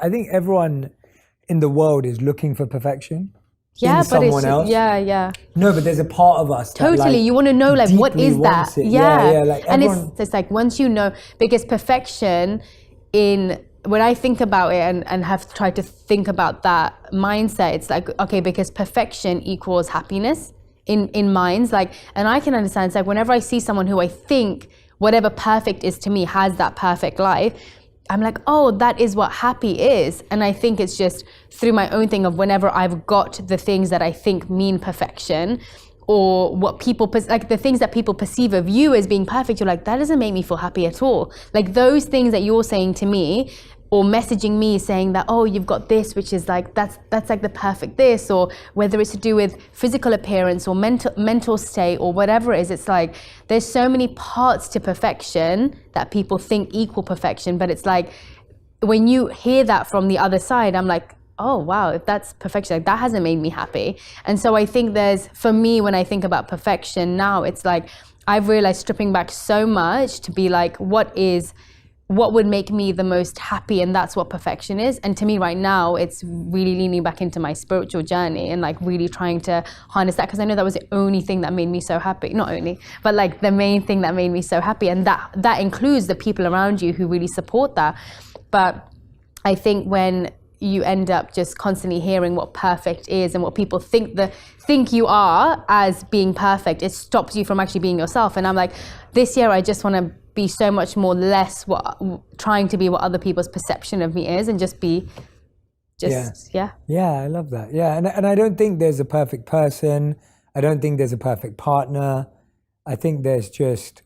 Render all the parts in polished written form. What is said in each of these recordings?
I think everyone in the world is looking for perfection. Yeah, in but someone else. Yeah. No, but there's a part of us Totally, that, like, you want to know, like, what deeply is that? wants it. Yeah, like and everyone... it's like once you know, because perfection, when I think about it and have tried to think about that mindset, it's like, okay, because perfection equals happiness in minds, like, and I can understand. It's like whenever I see someone who I think whatever perfect is to me has that perfect life, I'm like, oh, that is what happy is. And I think it's just through my own thing of whenever I've got the things that I think mean perfection, or what people, like the things that people perceive of you as being perfect, you're like, that doesn't make me feel happy at all. Like those things that you're saying to me, or messaging me saying that, oh, you've got this, which is like, that's like the perfect this, or whether it's to do with physical appearance or mental state or whatever it is, it's like, there's so many parts to perfection that people think equal perfection, but it's like, when you hear that from the other side, I'm like, oh wow, if that's perfection, like that hasn't made me happy. And so I think for me, when I think about perfection now, it's like, I've realized stripping back so much to be like, what would make me the most happy, and that's what perfection is. And to me right now, it's really leaning back into my spiritual journey and like really trying to harness that, because I know that was the only thing that made me so happy. Not only, but like the main thing that made me so happy, and that includes the people around you who really support that. But I think when you end up just constantly hearing what perfect is and what people think you are as being perfect, it stops you from actually being yourself. And I'm like, this year I just want to be so much more less trying to be what other people's perception of me is, and just be yeah, I love that. And I don't think there's a perfect person. I don't think there's a perfect partner. I think there's just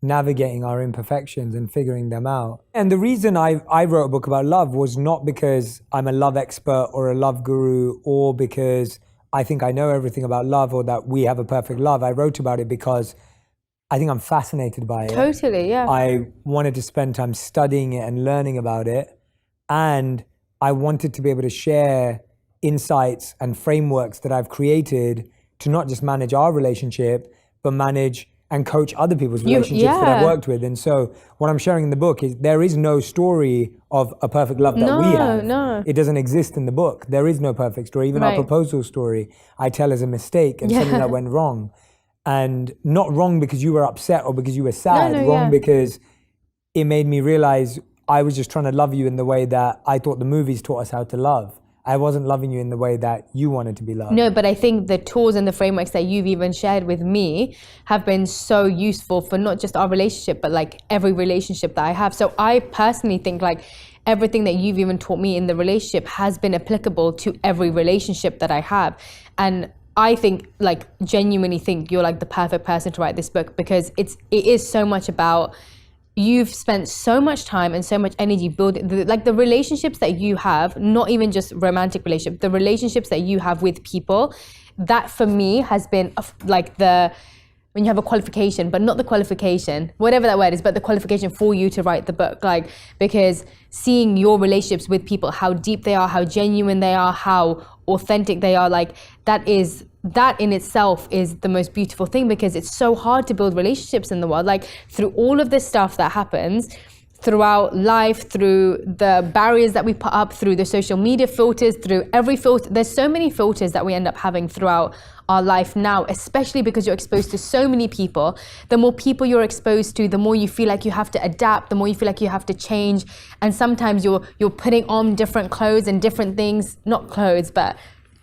navigating our imperfections and figuring them out. And the reason I wrote a book about love was not because I'm a love expert or a love guru, or because I think I know everything about love, or that we have a perfect love. I wrote about it because I think I'm fascinated by it. Totally, yeah. I wanted to spend time studying it and learning about it. And I wanted to be able to share insights and frameworks that I've created to not just manage our relationship, but manage and coach other people's relationships that I've worked with. And so what I'm sharing in the book is there is no story of a perfect love that we have. No. It doesn't exist in the book. There is no perfect story. Even our proposal story, I tell as a mistake and something that went wrong. And not wrong because you were upset or because you were sad, wrong because it made me realize I was just trying to love you in the way that I thought the movies taught us how to love. I wasn't loving you in the way that you wanted to be loved. No, but I think the tools and the frameworks that you've even shared with me have been so useful for not just our relationship, but like every relationship that I have. So I personally think like everything that you've even taught me in the relationship has been applicable to every relationship that I have. And I think, like, genuinely think you're like the perfect person to write this book, because it is so much about, you've spent so much time and so much energy building the relationships that you have, not even just romantic relationships, the relationships that you have with people. That for me has been like when you have a qualification, but not the qualification, whatever that word is, but the qualification for you to write the book. Like, because seeing your relationships with people, how deep they are, how genuine they are, how authentic they are, like that in itself is the most beautiful thing, because it's so hard to build relationships in the world. Like through all of this stuff that happens throughout life, through the barriers that we put up, through the social media filters, through every filter, there's so many filters that we end up having throughout our life now, especially because you're exposed to so many people. The more people you're exposed to, the more you feel like you have to adapt, the more you feel like you have to change. And sometimes you're putting on different clothes and different things, not clothes, but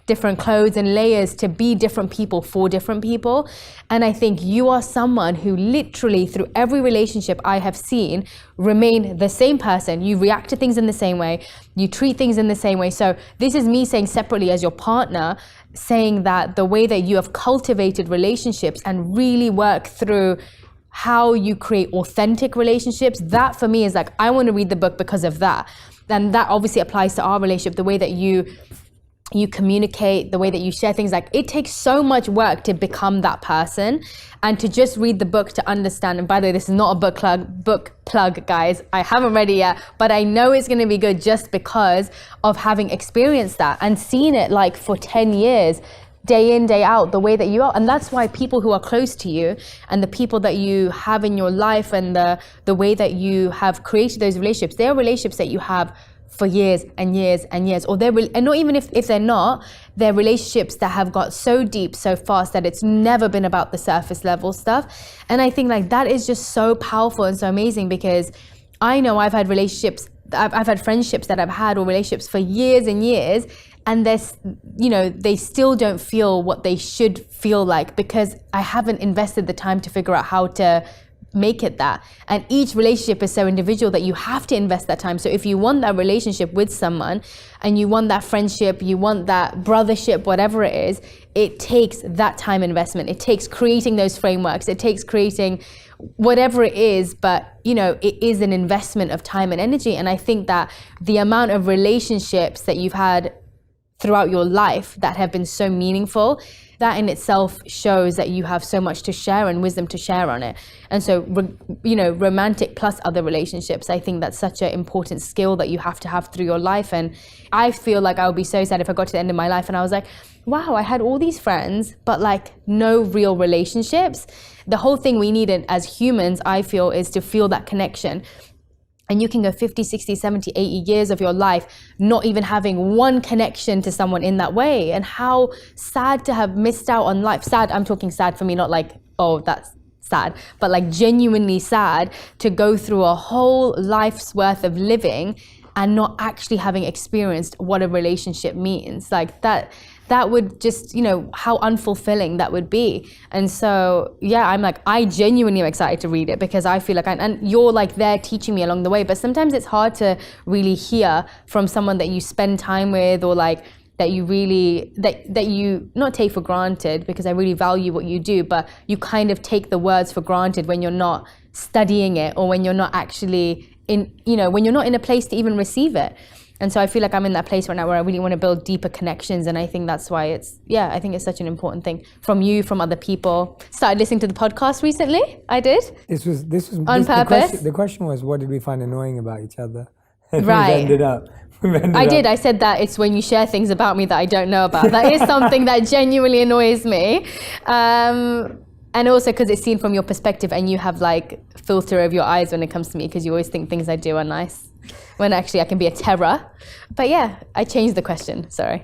different clothes and layers to be different people for different people. And I think you are someone who literally through every relationship I have seen remain the same person. You react to things in the same way, you treat things in the same way. So this is me saying separately as your partner, saying that the way that you have cultivated relationships and really work through how you create authentic relationships, that for me is like, I want to read the book because of that. And that obviously applies to our relationship, the way that you communicate, the way that you share things. Like it takes so much work to become that person, and to just read the book to understand. And by the way, this is not a book plug, guys. I haven't read it yet, but I know it's going to be good just because of having experienced that and seen it like for 10 years, day in, day out, the way that you are. And that's why people who are close to you and the people that you have in your life and the way that you have created those relationships, they are relationships that you have for years and years and years, or and not even if they're not, they're relationships that have got so deep so fast that it's never been about the surface level stuff. And I think like that is just so powerful and so amazing, because I know I've had relationships, I've had friendships that I've had, or relationships for years and years, and there's, you know, they still don't feel what they should feel like, because I haven't invested the time to figure out how to make it that. And each relationship is so individual that you have to invest that time. So if you want that relationship with someone, and you want that friendship, you want that brothership, whatever it is, it takes that time investment. It takes creating those frameworks. It takes creating whatever it is, but you know, it is an investment of time and energy. And I think that the amount of relationships that you've had throughout your life that have been so meaningful, that in itself shows that you have so much to share and wisdom to share on it. And so, you know, romantic plus other relationships, I think that's such an important skill that you have to have through your life. And I feel like I would be so sad if I got to the end of my life and I was like, wow, I had all these friends, but like no real relationships. The whole thing we need as humans, I feel, is to feel that connection. And you can go 50, 60, 70, 80 years of your life not even having one connection to someone in that way. And how sad to have missed out on life. Sad, I'm talking sad for me, not like, oh, that's sad, but like genuinely sad to go through a whole life's worth of living and not actually having experienced what a relationship means. Like that would just, you know, how unfulfilling that would be. And so, yeah, I'm like, I genuinely am excited to read it, because I feel like, and you're like there teaching me along the way, but sometimes it's hard to really hear from someone that you spend time with, or like that you really, that you not take for granted, because I really value what you do, but you kind of take the words for granted when you're not studying it, or when you're not actually in, you know, when you're not in a place to even receive it. And so I feel like I'm in that place right now where I really want to build deeper connections. And I think that's why I think it's such an important thing from you, from other people. Started listening to the podcast recently. I did. This was on purpose. The question was, what did we find annoying about each other? And Right. I did. I said that it's when you share things about me that I don't know about. That is something that genuinely annoys me. And also because it's seen from your perspective, and you have like filter over your eyes when it comes to me, because you always think things I do are nice, when actually I can be a terror. But yeah, I changed the question, sorry.